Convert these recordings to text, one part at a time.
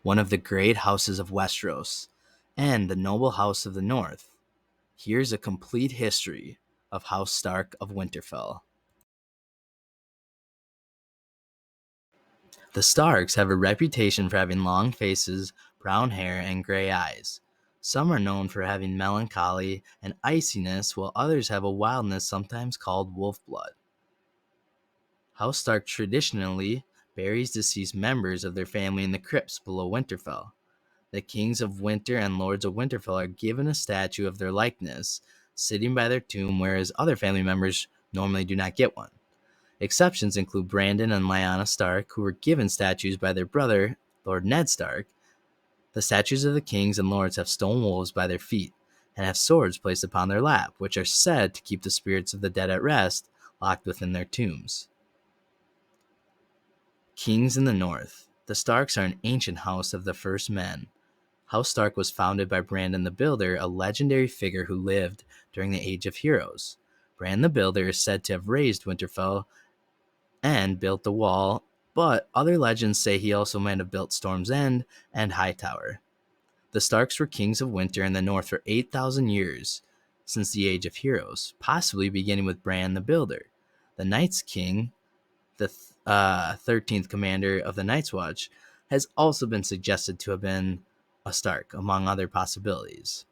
one of the great houses of Westeros, and the noble house of the North. Here's a complete history of House Stark of Winterfell. The Starks have a reputation for having long faces, brown hair, and gray eyes. Some are known for having melancholy and iciness, while others have a wildness sometimes called wolf blood. House Stark traditionally buries deceased members of their family in the crypts below Winterfell. The kings of Winter and lords of Winterfell are given a statue of their likeness, sitting by their tomb, whereas other family members normally do not get one. Exceptions include Brandon and Lyanna Stark, who were given statues by their brother, Lord Ned Stark. The statues of the kings and lords have stone wolves by their feet, and have swords placed upon their lap, which are said to keep the spirits of the dead at rest, locked within their tombs. Kings in the North. The Starks are an ancient house of the first men. House Stark was founded by Brandon the Builder, a legendary figure who lived during the Age of Heroes. Bran the Builder is said to have razed Winterfell and built the wall, but other legends say he also might have built Storm's End and Hightower. The Starks were kings of winter in the North for 8,000 years, since the Age of Heroes, possibly beginning with Bran the Builder. The Night's King, the 13th commander of the Night's Watch, has also been suggested to have been a Stark, among other possibilities.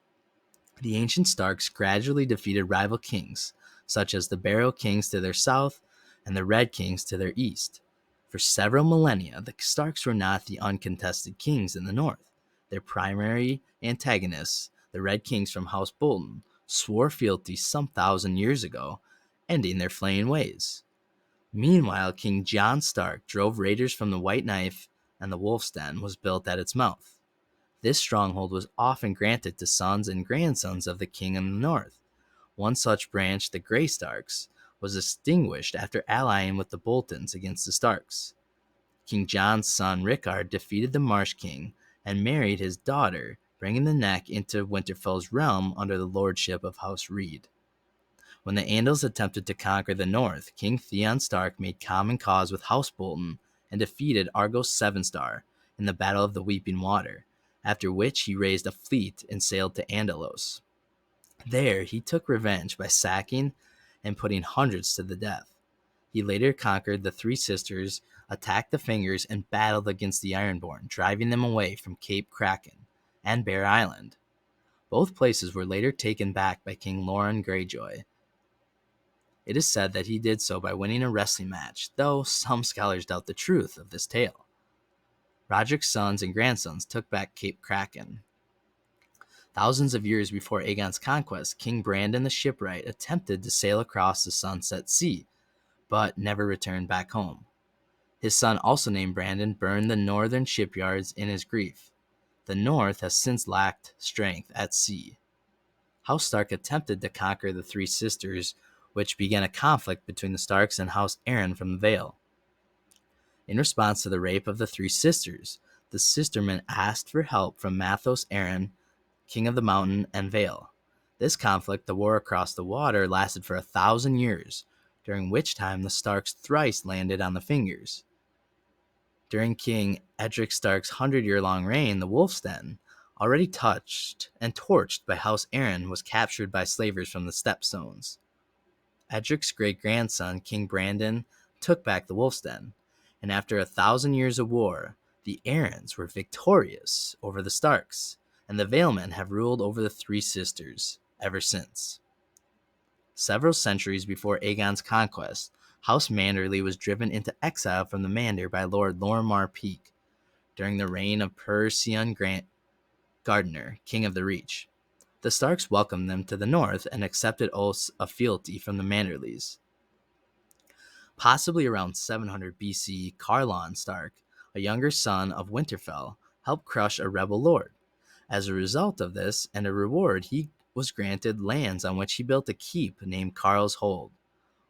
The ancient Starks gradually defeated rival kings, such as the Barrow Kings to their south and the Red Kings to their east. For several millennia, the Starks were not the uncontested kings in the north. Their primary antagonists, the Red Kings from House Bolton, swore fealty some 1,000 years ago, ending their flaying ways. Meanwhile, King Jon Stark drove raiders from the White Knife, and the Wolf's Den was built at its mouth. This stronghold was often granted to sons and grandsons of the king in the north. One such branch, the Grey Starks, was extinguished after allying with the Boltons against the Starks. King Jon's son Rickard defeated the Marsh King and married his daughter, bringing the neck into Winterfell's realm under the lordship of House Reed. When the Andals attempted to conquer the north, King Theon Stark made common cause with House Bolton and defeated Argos Sevenstar in the Battle of the Weeping Water, after which he raised a fleet and sailed to Andalos. There, he took revenge by sacking and putting hundreds to the death. He later conquered the Three Sisters, attacked the Fingers, and battled against the Ironborn, driving them away from Cape Kraken and Bear Island. Both places were later taken back by King Loren Greyjoy. It is said that he did so by winning a wrestling match, though some scholars doubt the truth of this tale. Roderick's sons and grandsons took back Cape Kraken. Thousands of years before Aegon's conquest, King Brandon the Shipwright attempted to sail across the Sunset Sea, but never returned back home. His son, also named Brandon, burned the northern shipyards in his grief. The North has since lacked strength at sea. House Stark attempted to conquer the Three Sisters, which began a conflict between the Starks and House Arryn from the Vale. In response to the rape of the Three Sisters, the Sistermen asked for help from Mathos Arryn, King of the Mountain and Vale. This conflict, the war across the water, lasted for 1,000 years, during which time the Starks thrice landed on the Fingers. During King Edric Stark's 100-year-long reign, the Wolf's Den, already touched and torched by House Arryn, was captured by slavers from the Stepstones. Edric's great-grandson, King Brandon, took back the Wolf's Den, and after 1,000 years of war, the Arryns were victorious over the Starks, and the Valemen have ruled over the Three Sisters ever since. Several centuries before Aegon's conquest, House Manderly was driven into exile from the Manor by Lord Lormar Peake during the reign of Perceon Gardner, King of the Reach. The Starks welcomed them to the north and accepted oaths of fealty from the Manderlys. Possibly around 700 BC, Carlon Stark, a younger son of Winterfell, helped crush a rebel lord. As a result of this and a reward, he was granted lands on which he built a keep named Carl's Hold.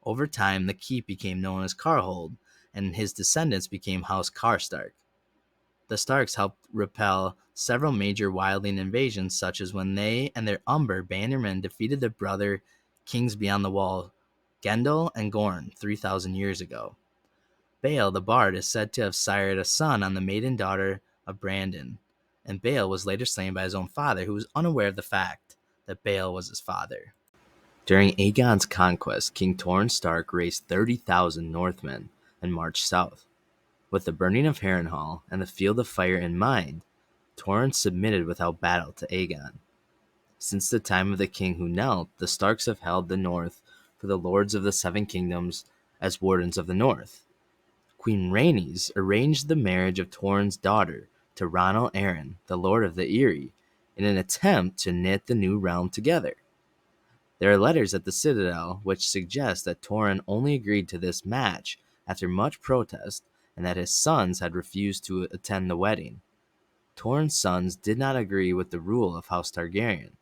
Over time, the keep became known as Carhold, and his descendants became House Karstark. The Starks helped repel several major wildling invasions, such as when they and their Umber bannermen defeated their brother kings beyond the wall, Gendel and Gorn, 3,000 years ago. Bael the Bard is said to have sired a son on the maiden daughter of Brandon, and Bael was later slain by his own father, who was unaware of the fact that Bael was his father. During Aegon's conquest, King Torrhen Stark raised 30,000 Northmen and marched south. With the burning of Harrenhal and the Field of Fire in mind, Torrhen submitted without battle to Aegon. Since the time of the king who knelt, the Starks have held the north for the lords of the Seven Kingdoms as wardens of the north. Queen Rhaenys arranged the marriage of Torrhen's daughter to Ronald Arryn, the Lord of the Eyrie, in an attempt to knit the new realm together. There are letters at the Citadel which suggest that Torrhen only agreed to this match after much protest and that his sons had refused to attend the wedding. Torrhen's sons did not agree with the rule of House Targaryen.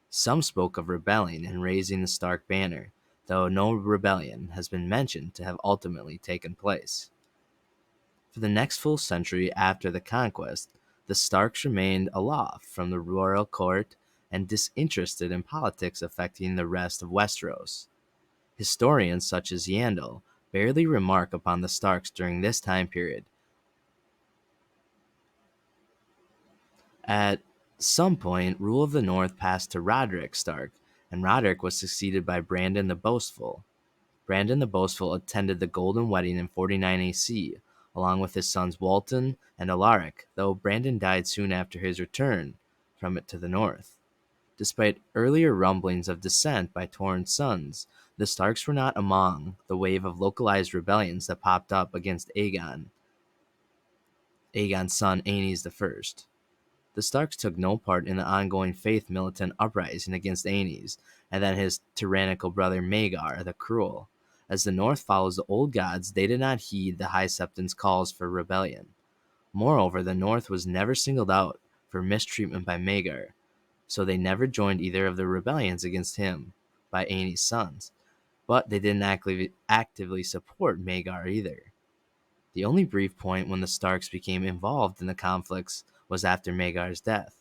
Some spoke of rebelling and raising the Stark banner, though no rebellion has been mentioned to have ultimately taken place. For the next full century after the conquest, the Starks remained aloof from the royal court and disinterested in politics affecting the rest of Westeros. Historians such as Yandel barely remark upon the Starks during this time period. At some point, rule of the North passed to Roderick Stark, and Roderick was succeeded by Brandon the Boastful. Brandon the Boastful attended the Golden Wedding in 49 AC, along with his sons Walton and Alaric, though Brandon died soon after his return from it to the north. Despite earlier rumblings of dissent by Torrhen's sons, the Starks were not among the wave of localized rebellions that popped up against Aegon's son Aenys I. The Starks took no part in the ongoing faith militant uprising against Aenys and then his tyrannical brother Maegor the Cruel. As the North follows the old gods, they did not heed the High Septon's calls for rebellion. Moreover, the North was never singled out for mistreatment by Maegor, so they never joined either of the rebellions against him by Aenys' sons, but they didn't actively support Maegor either. The only brief point when the Starks became involved in the conflicts was after Maegor's death.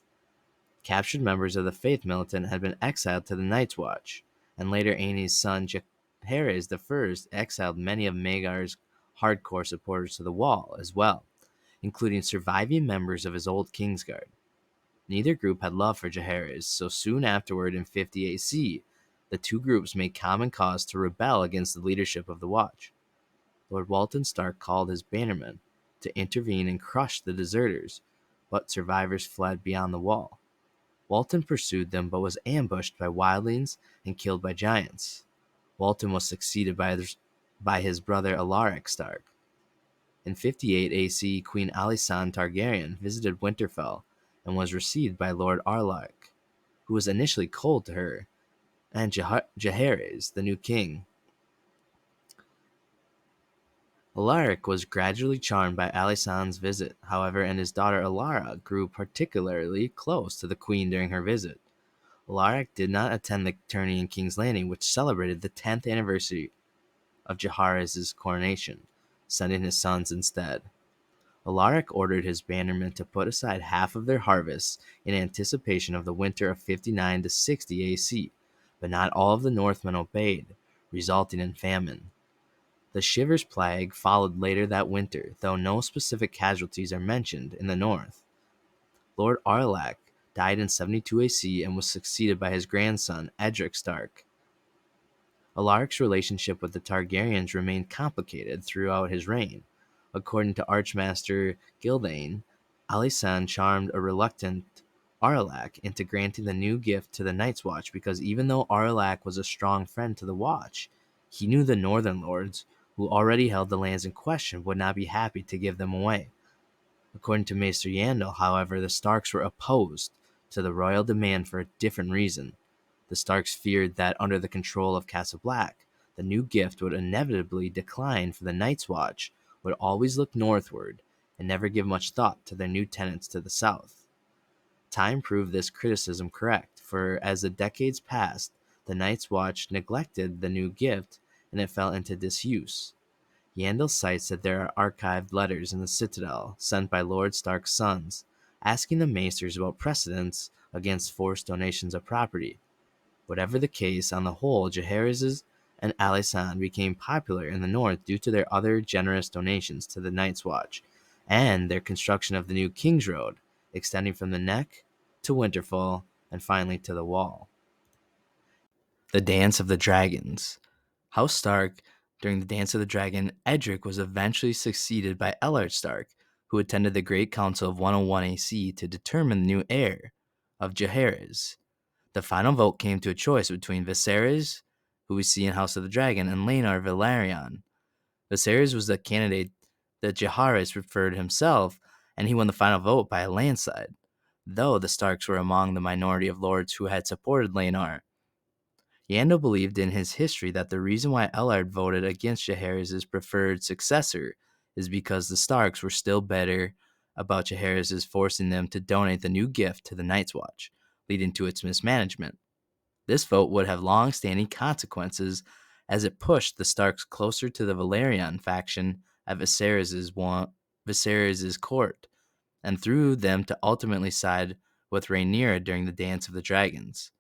Captured members of the Faith Militant had been exiled to the Night's Watch, and later Aenys' son Jaehaerys I exiled many of Maegor's hardcore supporters to the Wall as well, including surviving members of his old Kingsguard. Neither group had love for Jaehaerys, so soon afterward in 50 AC, the two groups made common cause to rebel against the leadership of the Watch. Lord Walton Stark called his bannermen to intervene and crush the deserters, but survivors fled beyond the wall. Walton pursued them but was ambushed by wildlings and killed by giants. Walton was succeeded by his brother Alaric Stark. In 58 AC, Queen Alysanne Targaryen visited Winterfell and was received by Lord Arlach, who was initially cold to her, and Jaehaerys, the new king. Alaric was gradually charmed by Alysanne's visit, however, and his daughter Alara grew particularly close to the queen during her visit. Alaric did not attend the tourney in King's Landing, which celebrated the 10th anniversary of Jaehaerys' coronation, sending his sons instead. Alaric ordered his bannermen to put aside half of their harvests in anticipation of the winter of 59 to 60 AC, but not all of the Northmen obeyed, resulting in famine. The Shivers Plague followed later that winter, though no specific casualties are mentioned in the north. Lord Arlach died in 72 AC and was succeeded by his grandson, Edric Stark. Alaric's relationship with the Targaryens remained complicated throughout his reign. According to Archmaster Gildain, Alysanne charmed a reluctant Arlach into granting the new gift to the Night's Watch because even though Arlach was a strong friend to the Watch, he knew the Northern Lords, who already held the lands in question, would not be happy to give them away. According to Maester Yandel, however, the Starks were opposed to the royal demand for a different reason. The Starks feared that under the control of Castle Black, the new gift would inevitably decline, for the Night's Watch would always look northward and never give much thought to their new tenants to the south. Time proved this criticism correct, for as the decades passed, the Night's Watch neglected the new gift and it fell into disuse. Yandel cites that there are archived letters in the Citadel sent by Lord Stark's sons, asking the Maesters about precedents against forced donations of property. Whatever the case, on the whole, Jaehaerys and Alysanne became popular in the north due to their other generous donations to the Night's Watch, and their construction of the new King's Road, extending from the Neck to Winterfell and finally to the Wall. The Dance of the Dragons. House Stark, during the Dance of the Dragon, Edric was eventually succeeded by Ellared Stark, who attended the Great Council of 101 AC to determine the new heir of Jaehaerys. The final vote came to a choice between Viserys, who we see in House of the Dragon, and Laenor Velaryon. Viserys was the candidate that Jaehaerys preferred himself, and he won the final vote by a landslide, though the Starks were among the minority of lords who had supported Laenor. Yandel believed in his history that the reason why Ellared voted against Jaehaerys' preferred successor is because the Starks were still bitter about Jaehaerys forcing them to donate the new gift to the Night's Watch, leading to its mismanagement. This vote would have long-standing consequences as it pushed the Starks closer to the Velaryon faction at Viserys' court, and threw them to ultimately side with Rhaenyra during the Dance of the Dragons.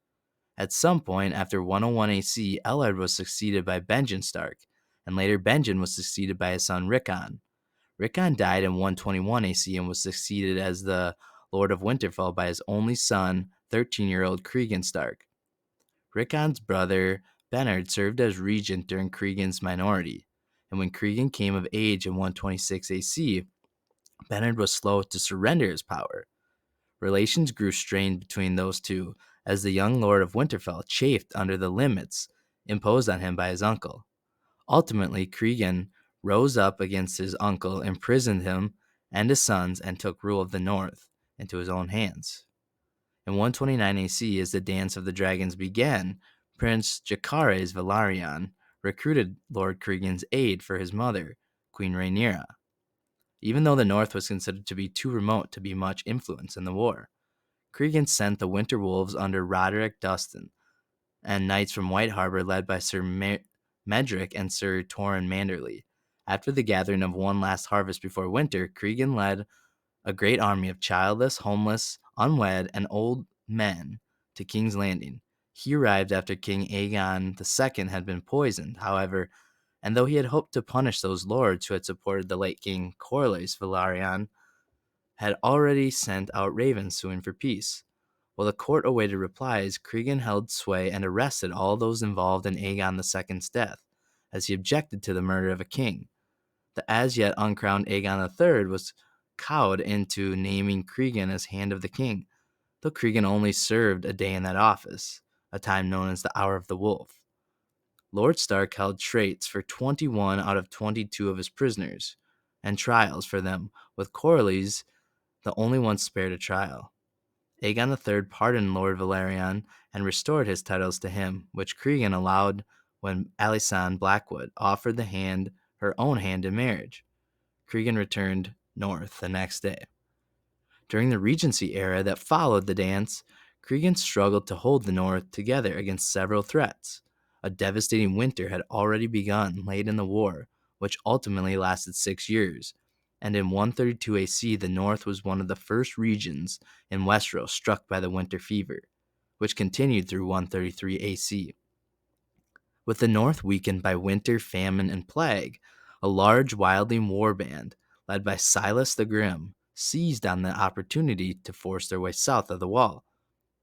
At some point after 101 AC, Ellared was succeeded by Benjen Stark, and later Benjen was succeeded by his son Rickon. Rickon died in 121 AC and was succeeded as the Lord of Winterfell by his only son, 13-year-old Cregan Stark. Rickon's brother Bernard served as regent during Cregan's minority, and when Cregan came of age in 126 AC, Bernard was slow to surrender his power. Relations grew strained between those two, as the young Lord of Winterfell chafed under the limits imposed on him by his uncle. Ultimately, Cregan rose up against his uncle, imprisoned him and his sons, and took rule of the North into his own hands. In 129 AC, as the Dance of the Dragons began, Prince Jacaerys Velaryon recruited Lord Cregan's aid for his mother, Queen Rhaenyra. Even though the North was considered to be too remote to be much influence in the war, Cregan sent the Winter Wolves under Roderick Dustin and knights from White Harbor led by Sir Medric and Sir Torrin Manderly. After the gathering of one last harvest before winter, Cregan led a great army of childless, homeless, unwed, and old men to King's Landing. He arrived after King Aegon II had been poisoned, however, and though he had hoped to punish those lords who had supported the late King Corlys Velaryon, had already sent out ravens suing for peace. While the court awaited replies, Cregan held sway and arrested all those involved in Aegon II's death, as he objected to the murder of a king. The as yet uncrowned Aegon III was cowed into naming Cregan as Hand of the King, though Cregan only served a day in that office, a time known as the Hour of the Wolf. Lord Stark held traits for 21 out of 22 of his prisoners, and trials for them, with Corlys the only one spared a trial. Aegon III pardoned Lord Velaryon and restored his titles to him, which Cregan allowed when Alysanne Blackwood offered her own hand in marriage. Cregan returned north the next day. During the Regency era that followed the dance, Cregan struggled to hold the North together against several threats. A devastating winter had already begun late in the war, which ultimately lasted 6 years, and in 132 AC, the North was one of the first regions in Westeros struck by the winter fever, which continued through 133 AC. With the North weakened by winter, famine, and plague, a large wildling warband, led by Silas the Grim, seized on the opportunity to force their way south of the Wall.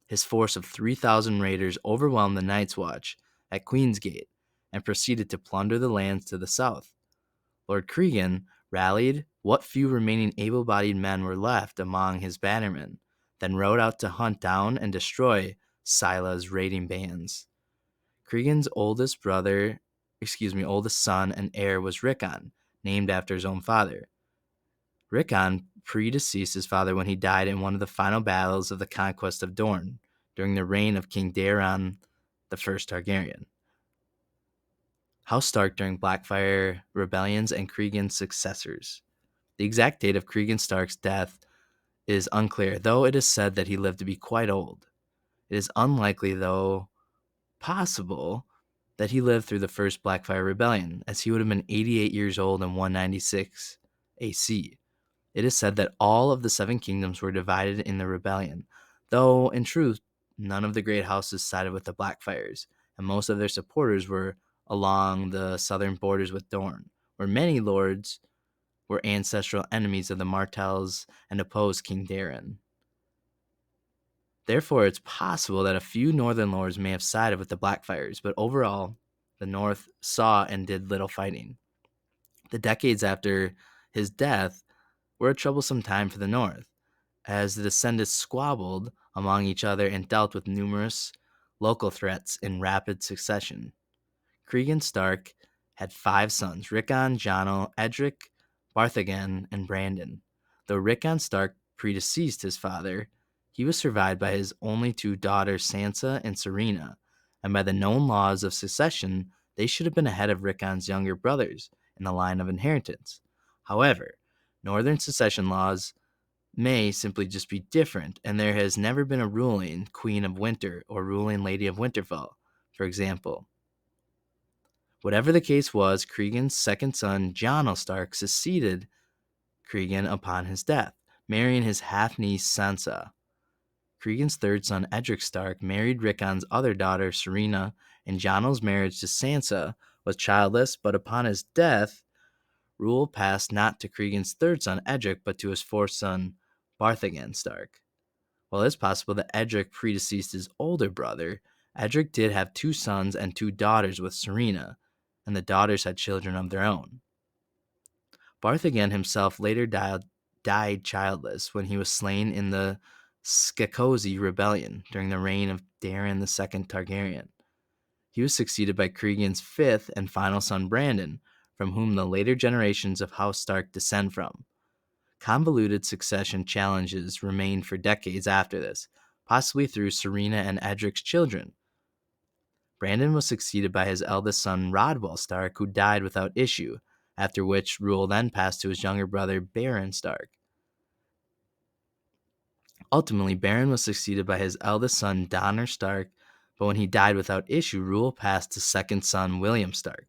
His force of 3,000 raiders overwhelmed the Night's Watch at Queen's Gate and proceeded to plunder the lands to the south. Lord Cregan rallied what few remaining able-bodied men were left among his bannermen, then rode out to hunt down and destroy Sila's raiding bands. Cregan's oldest son and heir was Rickon, named after his own father. Rickon predeceased his father when he died in one of the final battles of the conquest of Dorne, during the reign of King Daeron I Targaryen. House Stark during Blackfyre rebellions and Cregan's successors. The exact date of Cregan Stark's death is unclear, though it is said that he lived to be quite old. It is unlikely, though possible, that he lived through the first Blackfyre rebellion, as he would have been 88 years old in 196 AC. It is said that all of the 7 kingdoms were divided in the rebellion, though in truth, none of the great houses sided with the Blackfyres, and most of their supporters were along the southern borders with Dorne, where many lords were ancestral enemies of the Martells and opposed King Daeron. Therefore, it's possible that a few northern lords may have sided with the Blackfires, but overall, the North saw and did little fighting. The decades after his death were a troublesome time for the North, as the descendants squabbled among each other and dealt with numerous local threats in rapid succession. Cregan Stark had 5 sons: Rickon, Jonno, Edric, Barthagen, and Brandon. Though Rickon Stark predeceased his father, he was survived by his only 2 daughters, Sansa and Serena, and by the known laws of succession, they should have been ahead of Rickon's younger brothers in the line of inheritance. However, northern succession laws may simply just be different, and there has never been a ruling Queen of Winter or ruling Lady of Winterfell, for example. Whatever the case was, Cregan's second son, Jonno Stark, succeeded Cregan upon his death, marrying his half-niece Sansa. Cregan's third son, Edric Stark, married Rickon's other daughter, Serena, and Jonno's marriage to Sansa was childless, but upon his death, rule passed not to Cregan's third son, Edric, but to his fourth son, Barthagen Stark. While it's possible that Edric predeceased his older brother, Edric did have 2 sons and 2 daughters with Serena, and the daughters had children of their own. Barthagen himself later died childless when he was slain in the Skakosi rebellion during the reign of Daeron II Targaryen. He was succeeded by Cregan's 5th and final son, Brandon, from whom the later generations of House Stark descend from. Convoluted succession challenges remained for decades after this, possibly through Serena and Edric's children. Brandon was succeeded by his eldest son, Rodwell Stark, who died without issue, after which rule then passed to his younger brother, Baron Stark. Ultimately, Baron was succeeded by his eldest son, Donner Stark, but when he died without issue, rule passed to second son, William Stark.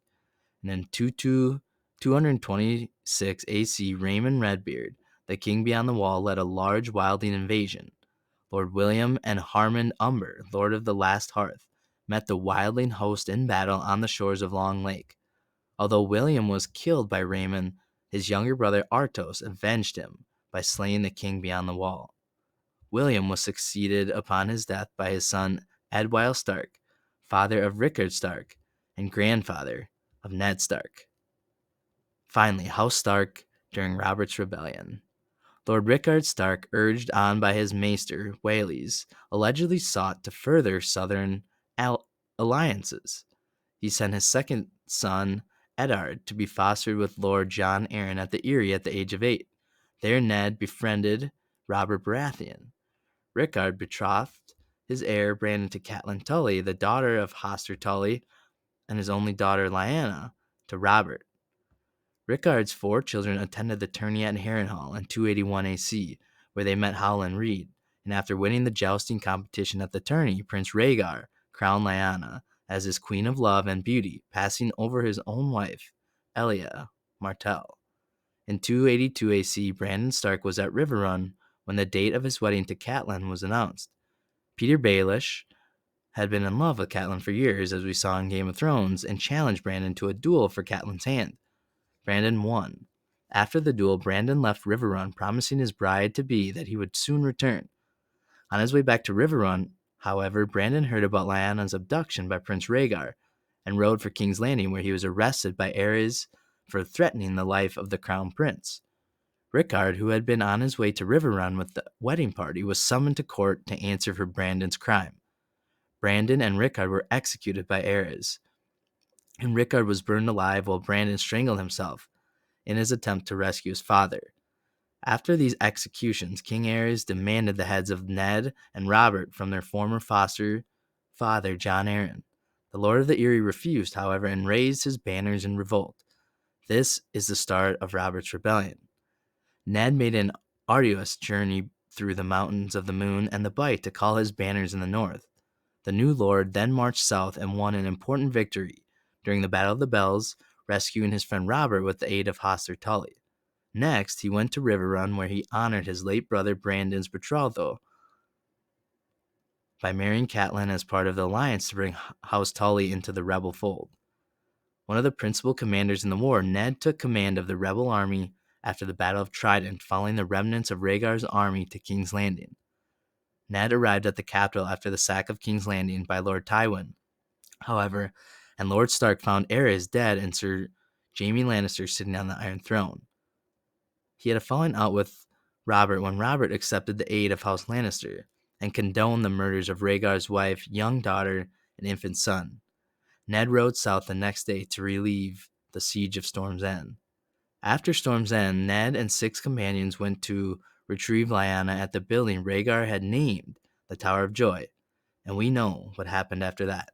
And in 226 AC, Raymond Redbeard, the king beyond the wall, led a large wildling invasion. Lord William and Harmond Umber, Lord of the Last Hearth, met the wildling host in battle on the shores of Long Lake. Although William was killed by Raymond, his younger brother Artos avenged him by slaying the king beyond the wall. William was succeeded upon his death by his son Edwyle Stark, father of Rickard Stark and grandfather of Ned Stark. Finally, House Stark during Robert's Rebellion. Lord Rickard Stark, urged on by his maester, Waelys, allegedly sought to further southern alliances. He sent his second son, Eddard, to be fostered with Lord John Arryn at the Eyrie at the age of 8. There Ned befriended Robert Baratheon. Rickard betrothed his heir Brandon to Catelyn Tully, the daughter of Hoster Tully, and his only daughter Lyanna to Robert. Rickard's 4 children attended the tourney at Harrenhal in 281 AC, where they met Howland Reed, and after winning the jousting competition at the tourney, Prince Rhaegar crowned Lyanna as his Queen of Love and Beauty, passing over his own wife, Elia Martell. In 282 AC, Brandon Stark was at Riverrun when the date of his wedding to Catelyn was announced. Peter Baelish had been in love with Catelyn for years, as we saw in Game of Thrones, and challenged Brandon to a duel for Catelyn's hand. Brandon won. After the duel, Brandon left Riverrun, promising his bride-to-be that he would soon return. On his way back to Riverrun, however, Brandon heard about Lyanna's abduction by Prince Rhaegar and rode for King's Landing, where he was arrested by Aerys for threatening the life of the crown prince. Rickard, who had been on his way to Riverrun with the wedding party, was summoned to court to answer for Brandon's crime. Brandon and Rickard were executed by Aerys, and Rickard was burned alive while Brandon strangled himself in his attempt to rescue his father. After these executions, King Aerys demanded the heads of Ned and Robert from their former foster father, Jon Arryn. The Lord of the Eyrie refused, however, and raised his banners in revolt. This is the start of Robert's Rebellion. Ned made an arduous journey through the Mountains of the Moon and the Bight to call his banners in the north. The new lord then marched south and won an important victory during the Battle of the Bells, rescuing his friend Robert with the aid of Hoster Tully. Next, he went to Riverrun, where he honored his late brother Brandon's betrothal by marrying Catelyn as part of the alliance to bring House Tully into the rebel fold. One of the principal commanders in the war, Ned took command of the rebel army after the Battle of Trident, following the remnants of Rhaegar's army to King's Landing. Ned arrived at the capital after the sack of King's Landing by Lord Tywin, however, and Lord Stark found Aerys dead and Sir Jaime Lannister sitting on the Iron Throne. He had a falling out with Robert when Robert accepted the aid of House Lannister and condoned the murders of Rhaegar's wife, young daughter, and infant son. Ned rode south the next day to relieve the siege of Storm's End. After Storm's End, Ned and 6 companions went to retrieve Lyanna at the building Rhaegar had named the Tower of Joy, and we know what happened after that.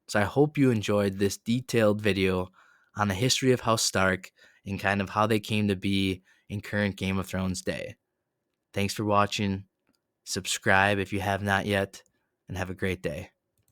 So I hope you enjoyed this detailed video on the history of House Stark and kind of how they came to be in current Game of Thrones day. Thanks for watching. Subscribe if you have not yet, and have a great day.